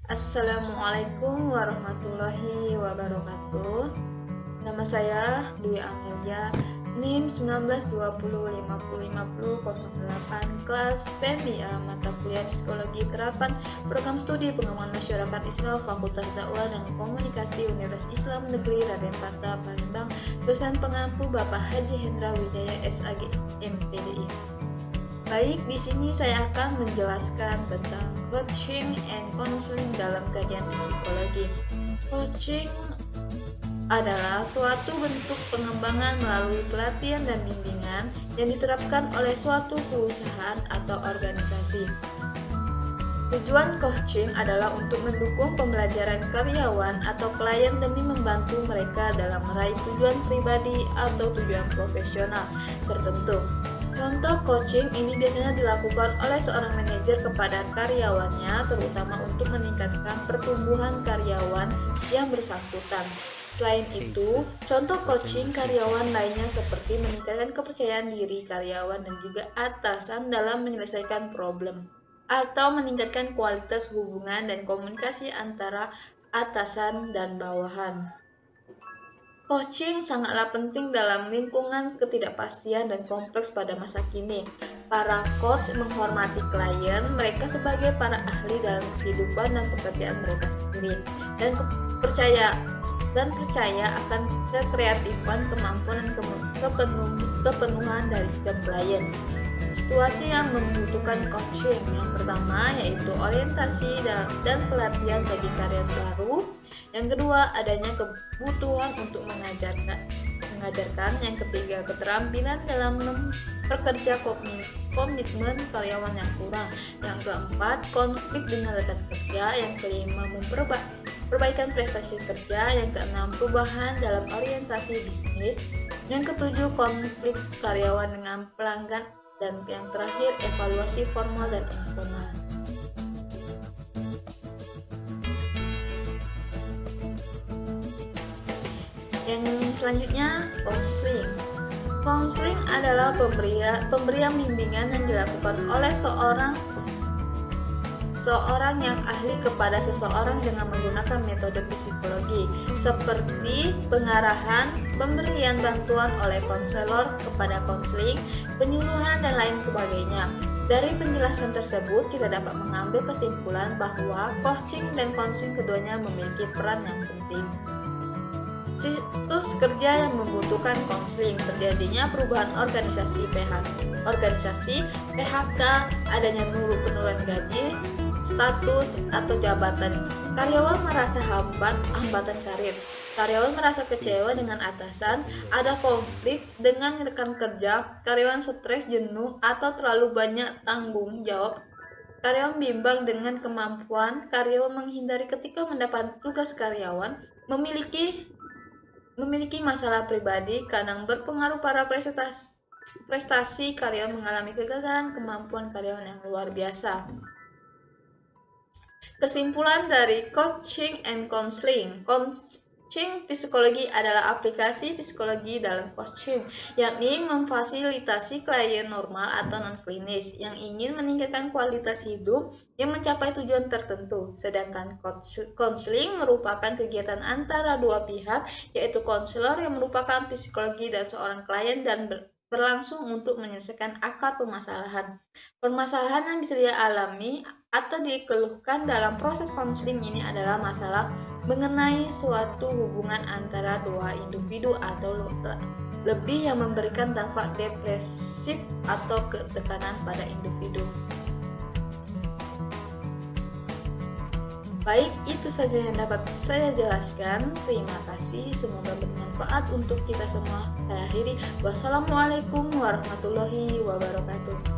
Assalamualaikum warahmatullahi wabarakatuh. Nama saya Dwi Amelia, NIM 1920505008, kelas PMIA, mata kuliah Psikologi Terapan, Program Studi Pengembangan Masyarakat Islam, Fakultas Dakwah dan Komunikasi Universitas Islam Negeri Raden Patah, Palembang. Dosen pengampu Bapak Haji Hendra Wijaya SAG MPDI. Baik, di sini saya akan menjelaskan tentang coaching and counseling dalam kajian psikologi. Coaching adalah suatu bentuk pengembangan melalui pelatihan dan bimbingan yang diterapkan oleh suatu perusahaan atau organisasi. Tujuan coaching adalah untuk mendukung pembelajaran karyawan atau klien demi membantu mereka dalam meraih tujuan pribadi atau tujuan profesional tertentu. Contoh coaching ini biasanya dilakukan oleh seorang manajer kepada karyawannya, terutama untuk meningkatkan pertumbuhan karyawan yang bersangkutan. Selain itu, contoh coaching karyawan lainnya seperti meningkatkan kepercayaan diri karyawan dan juga atasan dalam menyelesaikan problem, atau meningkatkan kualitas hubungan dan komunikasi antara atasan dan bawahan. Coaching sangatlah penting dalam lingkungan ketidakpastian dan kompleks pada masa kini. Para coach menghormati klien mereka sebagai para ahli dalam kehidupan dan pekerjaan mereka sendiri, dan percaya akan kekreatifan, kemampuan, dan kepenuhan dari setiap klien. Situasi yang membutuhkan coaching yang pertama yaitu orientasi dan pelatihan bagi karyawan baru. Yang kedua, adanya kebutuhan untuk mengajarkan. Yang ketiga, keterampilan dalam bekerja, komitmen karyawan yang kurang. Yang keempat, konflik dengan rekan kerja. Yang kelima, perbaikan prestasi kerja. Yang keenam, perubahan dalam orientasi bisnis. Yang ketujuh, konflik karyawan dengan pelanggan. Dan yang terakhir, evaluasi formal dan informal. Yang selanjutnya, counseling. Counseling adalah pemberian bimbingan yang dilakukan oleh seorang yang ahli kepada seseorang dengan menggunakan metode psikologi, seperti pengarahan, pemberian bantuan oleh konselor kepada konseling, penyuluhan, dan lain sebagainya. Dari penjelasan tersebut, kita dapat mengambil kesimpulan bahwa coaching dan konseling keduanya memiliki peran yang penting. Situs kerja yang membutuhkan konseling, terjadinya perubahan organisasi PHK, adanya penurunan gaji, status atau jabatan. Karyawan merasa hambatan karir. Karyawan merasa kecewa dengan atasan, ada konflik dengan rekan kerja, karyawan stres, jenuh, atau terlalu banyak tanggung jawab. Karyawan bimbang dengan kemampuan, karyawan menghindari ketika mendapat tugas. Karyawan memiliki masalah pribadi, kadang berpengaruh pada prestasi. Karyawan mengalami kegagalan, kemampuan karyawan yang luar biasa. Kesimpulan dari coaching and counseling. Coaching psikologi adalah aplikasi psikologi dalam coaching, yakni memfasilitasi klien normal atau non-klinis yang ingin meningkatkan kualitas hidup yang mencapai tujuan tertentu. Sedangkan counseling merupakan kegiatan antara dua pihak, yaitu konselor yang merupakan psikologi dan seorang klien, dan berlangsung untuk menyelesaikan akar permasalahan. Permasalahan yang bisa dialami atau dikeluhkan dalam proses konseling ini adalah masalah mengenai suatu hubungan antara dua individu atau lebih yang memberikan dampak depresif atau ketekanan pada individu. Baik, itu saja yang dapat saya jelaskan. Terima kasih, semoga bermanfaat untuk kita semua. Saya akhiri. Wassalamualaikum warahmatullahi wabarakatuh.